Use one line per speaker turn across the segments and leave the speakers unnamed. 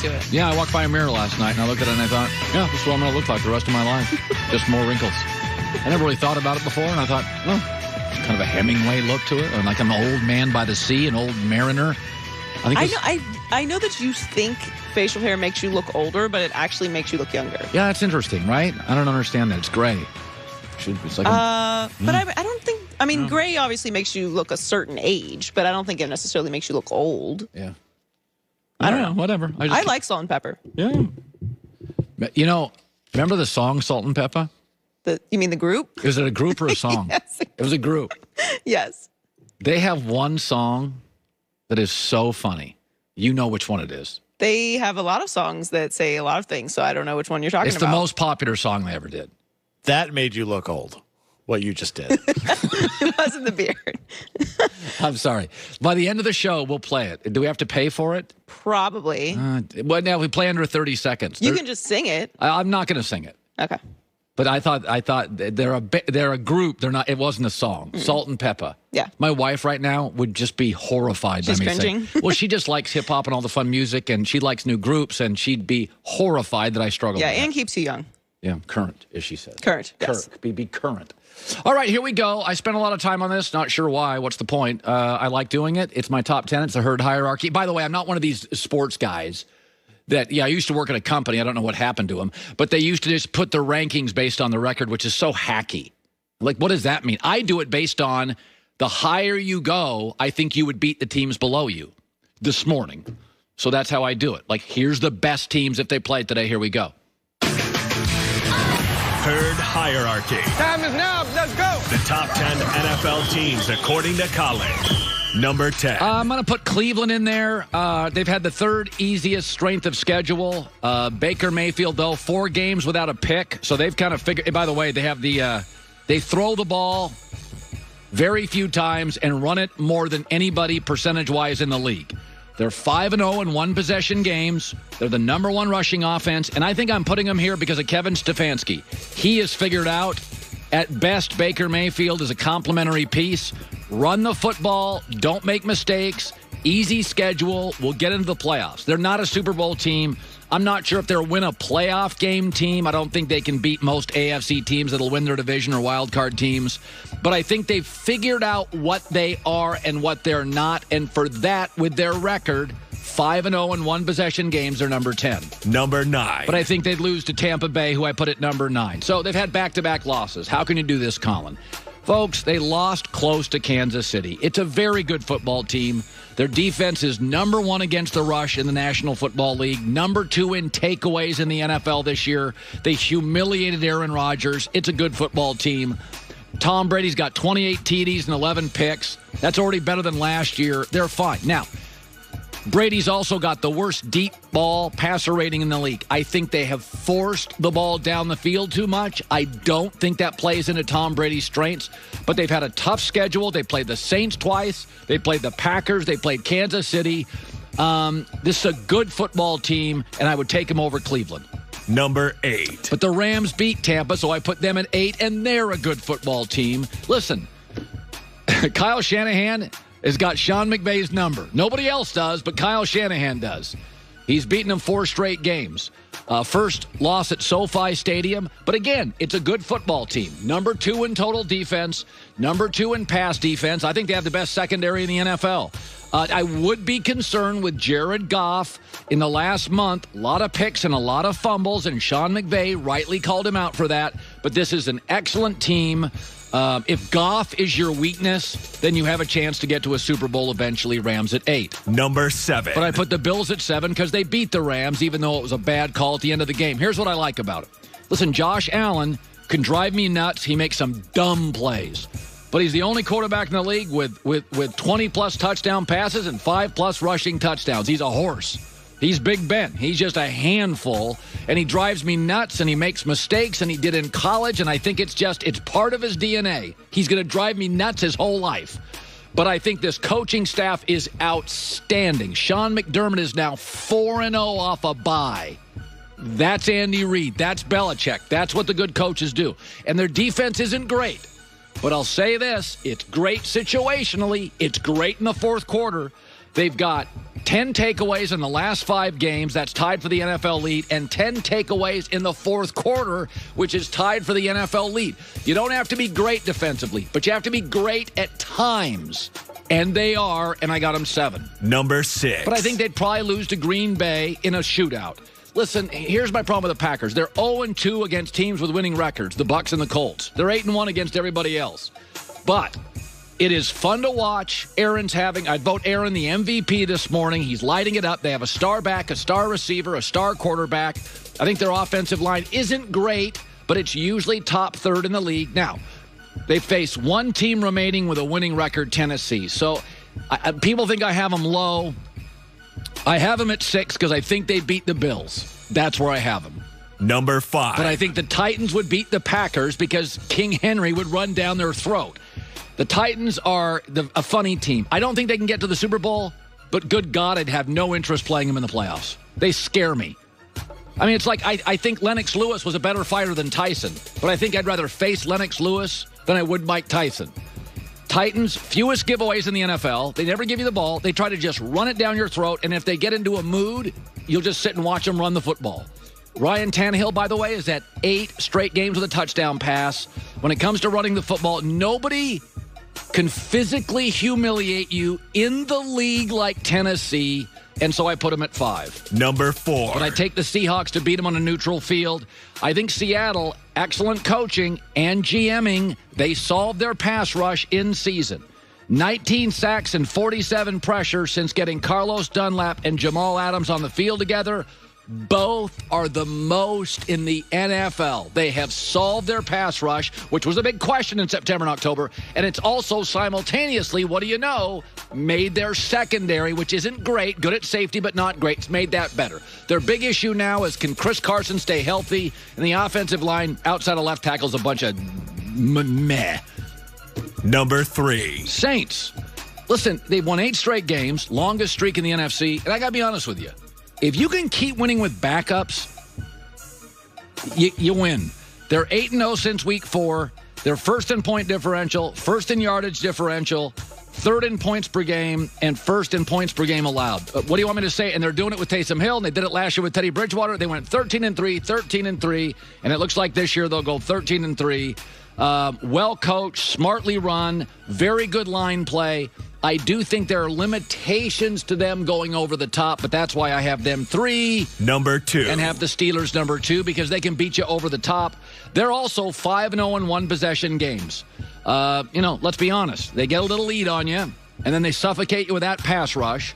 to it.
Yeah, I walked by a mirror last night, and I looked at it, and I thought, yeah, this is what I'm going to look like the rest of my life. Just more wrinkles. I never really thought about it before, and I thought, it's kind of a Hemingway look to it, or like an old man by the sea, an old mariner.
I know that you think facial hair makes you look older, but it actually makes you look younger.
Yeah, it's interesting, right? I don't understand that. It's gray. It's like
but I don't think... I mean, gray obviously makes you look a certain age, but I don't think it necessarily makes you look old.
Yeah. I don't know. Whatever.
I like salt and pepper.
Yeah. You know, remember the song Salt and Pepper?
You mean the group?
Is it a group or a song?
Yes.
It was a group.
Yes.
They have one song that is so funny. You know which one it is.
They have a lot of songs that say a lot of things, so I don't know which one you're talking about.
It's the most popular song they ever did.
That made you look old, what you just did.
It wasn't the beard.
I'm sorry. By the end of the show, we'll play it. Do we have to pay for it?
Probably.
Well, now we play under 30 seconds.
You can just sing it.
I'm not going to sing it.
Okay.
But I thought they're a group. They're not. It wasn't a song. Salt and Pepper.
Yeah.
My wife right now would just be horrified
She's
by me
cringing.
saying, well, she just likes hip hop and all the fun music, and she likes new groups, and she'd be horrified that I struggle.
Yeah,
with that.
and keeps you young.
Yeah, current, as she said.
Current, yes.
Be current. All right, here we go. I spent a lot of time on this. Not sure why. What's the point? I like doing it. It's my top 10. It's a herd hierarchy. By the way, I'm not one of these sports guys that, I used to work at a company. I don't know what happened to them. But they used to just put the rankings based on the record, which is so hacky. Like, what does that mean? I do it based on the higher you go, I think you would beat the teams below you this morning. So that's how I do it. Like, here's the best teams if they play today. Here we go.
Herd hierarchy.
Time is now. Let's go.
The top 10 NFL teams according to Colin. Number 10.
I'm going to put Cleveland in there. They've had the third easiest strength of schedule. Baker Mayfield, though, 4 games without a pick. So they've kind of figured. By the way, they have they throw the ball very few times and run it more than anybody percentage-wise in the league. They're 5-0 in one-possession games. They're the number 1 rushing offense. And I think I'm putting them here because of Kevin Stefanski. He has figured out, at best, Baker Mayfield is a complimentary piece. Run the football. Don't make mistakes. Easy schedule. We'll get into the playoffs. They're not a Super Bowl team. I'm not sure if they'll win a playoff game team. I don't think they can beat most AFC teams that'll win their division or wild card teams. But I think they've figured out what they are and what they're not. And for that, with their record, 5-0 in one-possession games, they're number 10.
Number 9.
But I think they'd lose to Tampa Bay, who I put at number 9. So they've had back-to-back losses. How can you do this, Colin? Folks, they lost close to Kansas City. It's a very good football team. Their defense is number 1 against the rush in the National Football League, number 2 in takeaways in the NFL this year. They humiliated Aaron Rodgers. It's a good football team. Tom Brady's got 28 TDs and 11 picks. That's already better than last year. They're fine. Now, Brady's also got the worst deep ball passer rating in the league. I think they have forced the ball down the field too much. I don't think that plays into Tom Brady's strengths, but they've had a tough schedule. They played the Saints twice. They played the Packers. They played Kansas City. This is a good football team, and I would take them over Cleveland.
Number 8.
But the Rams beat Tampa, so I put them at 8, and they're a good football team. Listen, Kyle Shanahan has got Sean McVay's number. Nobody else does, but Kyle Shanahan does. He's beaten them 4 straight games. First loss at SoFi Stadium. But again, it's a good football team. Number 2 in total defense. Number 2 in pass defense. I think they have the best secondary in the NFL. I would be concerned with Jared Goff in the last month. A lot of picks and a lot of fumbles, and Sean McVay rightly called him out for that. But this is an excellent team. If Goff is your weakness, then you have a chance to get to a Super Bowl eventually. Rams at 8.
Number 7.
But I put the Bills at 7 because they beat the Rams, even though it was a bad call at the end of the game. Here's what I like about it. Listen, Josh Allen can drive me nuts. He makes some dumb plays. But he's the only quarterback in the league with 20-plus touchdown passes and 5-plus rushing touchdowns. He's a horse. He's Big Ben. He's just a handful, and he drives me nuts, and he makes mistakes, and he did in college, and I think it's part of his DNA. He's going to drive me nuts his whole life. But I think this coaching staff is outstanding. Sean McDermott is now 4-0 off a bye. That's Andy Reid. That's Belichick. That's what the good coaches do. And their defense isn't great. But I'll say this, it's great situationally. It's great in the fourth quarter. They've got 10 takeaways in the last 5 games. That's tied for the NFL lead. And 10 takeaways in the fourth quarter, which is tied for the NFL lead. You don't have to be great defensively, but you have to be great at times. And they are, and I got them 7.
Number 6.
But I think they'd probably lose to Green Bay in a shootout. Listen, here's my problem with the Packers. They're 0-2 against teams with winning records, the Bucs and the Colts. They're 8-1 against everybody else. But it is fun to watch. I'd vote Aaron the MVP this morning. He's lighting it up. They have a star back, a star receiver, a star quarterback. I think their offensive line isn't great, but it's usually top third in the league. Now, they face one team remaining with a winning record, Tennessee. So people think I have them low. I have them at 6 because I think they beat the Bills. That's where I have them.
Number 5.
But I think the Titans would beat the Packers because King Henry would run down their throat. The Titans are a funny team. I don't think they can get to the Super Bowl, but good God, I'd have no interest playing them in the playoffs. They scare me. I mean, it's like I think Lennox Lewis was a better fighter than Tyson, but I think I'd rather face Lennox Lewis than I would Mike Tyson. Titans, fewest giveaways in the NFL. They never give you the ball. They try to just run it down your throat, and if they get into a mood, you'll just sit and watch them run the football. Ryan Tannehill, by the way, is at 8 straight games with a touchdown pass. When it comes to running the football, nobody can physically humiliate you in the league like Tennessee, and so I put them at 5.
Number 4.
But I take the Seahawks to beat them on a neutral field. I think Seattle, excellent coaching and GMing, they solved their pass rush in season. 19 sacks and 47 pressures since getting Carlos Dunlap and Jamal Adams on the field together. Both are the most in the NFL. They have solved their pass rush, which was a big question in September and October. And it's also simultaneously, what do you know, made their secondary, which isn't great, good at safety but not great. It's made that better. Their big issue now is can Chris Carson stay healthy? And the offensive line outside of left tackle is a bunch of meh.
Number 3.
Saints. Listen, they've won 8 straight games, longest streak in the NFC. And I got to be honest with you. If you can keep winning with backups, you win. They're 8-0 since week 4. They're first in point differential, first in yardage differential, third in points per game, and first in points per game allowed. What do you want me to say? And they're doing it with Taysom Hill, and they did it last year with Teddy Bridgewater. They went 13-3, 13-3, and it looks like this year they'll go 13-3. Well coached, smartly run, very good line play. I do think there are limitations to them going over the top, but that's why I have them 3.
Number 2.
And have the Steelers number 2 because they can beat you over the top. They're also 5-0 in one-possession games. Let's be honest. They get a little lead on you, and then they suffocate you with that pass rush.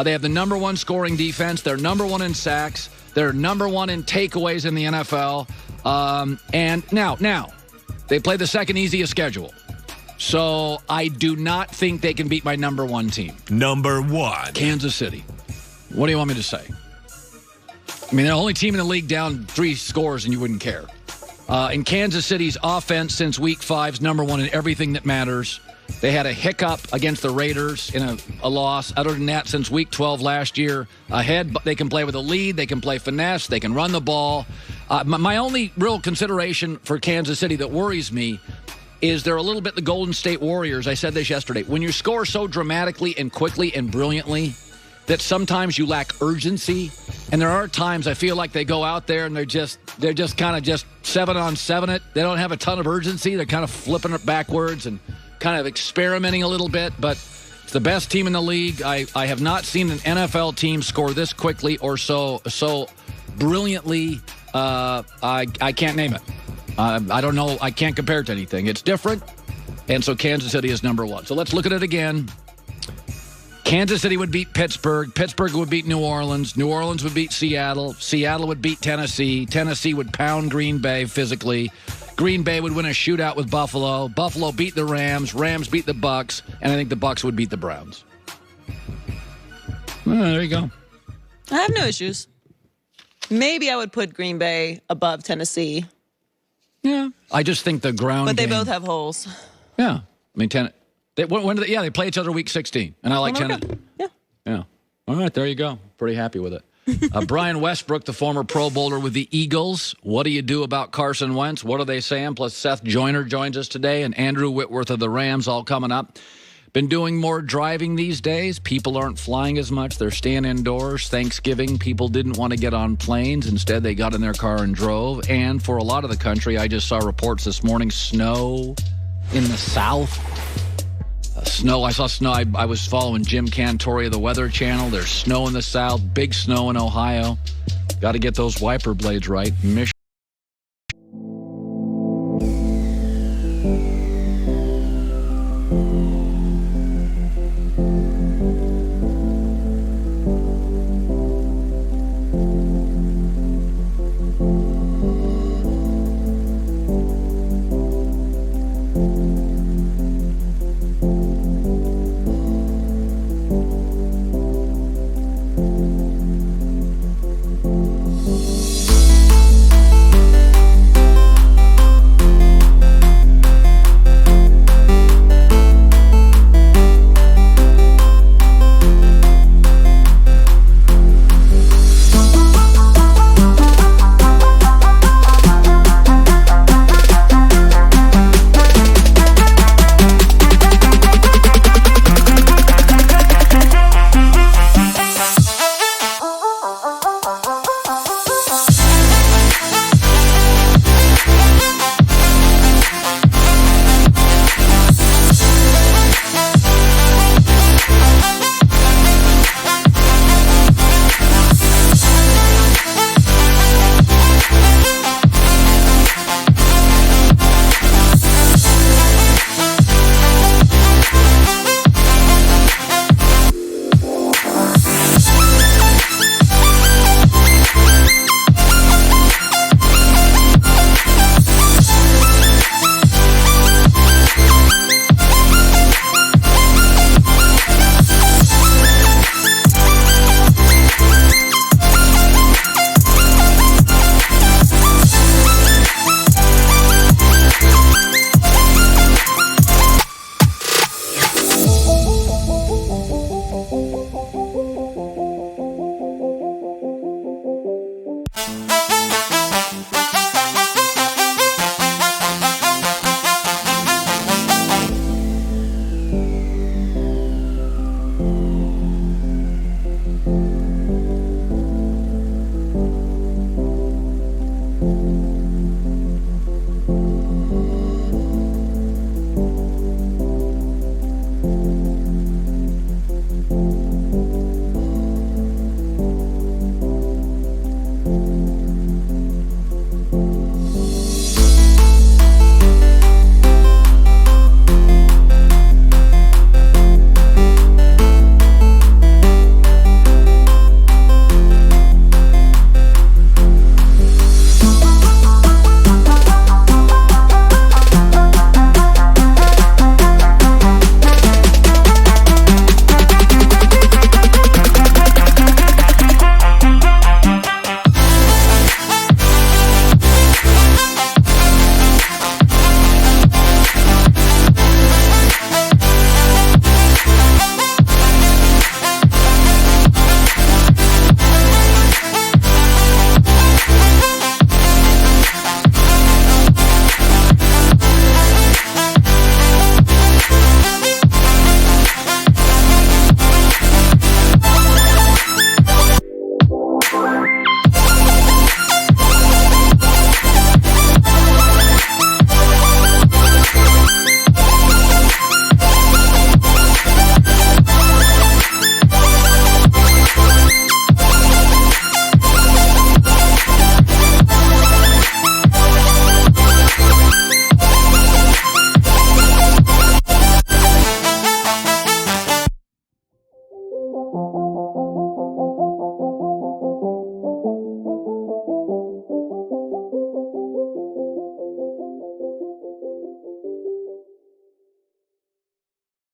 They have the number 1 scoring defense. They're number 1 in sacks. They're number 1 in takeaways in the NFL. And now, they play the second easiest schedule. So I do not think they can beat my number 1 team.
Number 1.
Kansas City. What do you want me to say? I mean, they're the only team in the league down 3 scores and you wouldn't care. In Kansas City's offense since week 5 is number 1 in everything that matters. They had a hiccup against the Raiders in a loss. Other than that, since week 12 last year, ahead, they can play with a lead. They can play finesse. They can run the ball. My only real consideration for Kansas City that worries me is they're a little bit the Golden State Warriors. I said this yesterday. When you score so dramatically and quickly and brilliantly that sometimes you lack urgency, and there are times I feel like they go out there and they're just kind of just 7-on-7 it. They don't have a ton of urgency. They're kind of flipping it backwards and kind of experimenting a little bit, but it's the best team in the league. I have not seen an NFL team score this quickly or so brilliantly. I can't name it. I don't know. I can't compare it to anything. It's different, and so Kansas City is number 1. So let's look at it again. Kansas City would beat Pittsburgh. Pittsburgh would beat New Orleans. New Orleans would beat Seattle. Seattle would beat Tennessee. Tennessee would pound Green Bay physically. Green Bay would win a shootout with Buffalo. Buffalo beat the Rams. Rams beat the Bucks, and I think the Bucks would beat the Browns. There you go.
I have no issues. Maybe I would put Green Bay above Tennessee.
Yeah, I just think the ground.
But they
game,
both have holes.
Yeah, I mean, they play each other week 16, and I like Tennessee. Yeah. All right, there you go. Pretty happy with it. Brian Westbrook, the former Pro Bowler with the Eagles. What do you do about Carson Wentz? What are they saying? Plus, Seth Joyner joins us today, and Andrew Whitworth of the Rams all coming up. Been doing more driving these days. People aren't flying as much. They're staying indoors. Thanksgiving, people didn't want to get on planes. Instead, they got in their car and drove. And for a lot of the country, I just saw reports this morning, snow in the south. Snow. I saw snow. I was following Jim Cantori of the Weather Channel. There's snow in the south, big snow in Ohio. Got to get those wiper blades right. Michigan.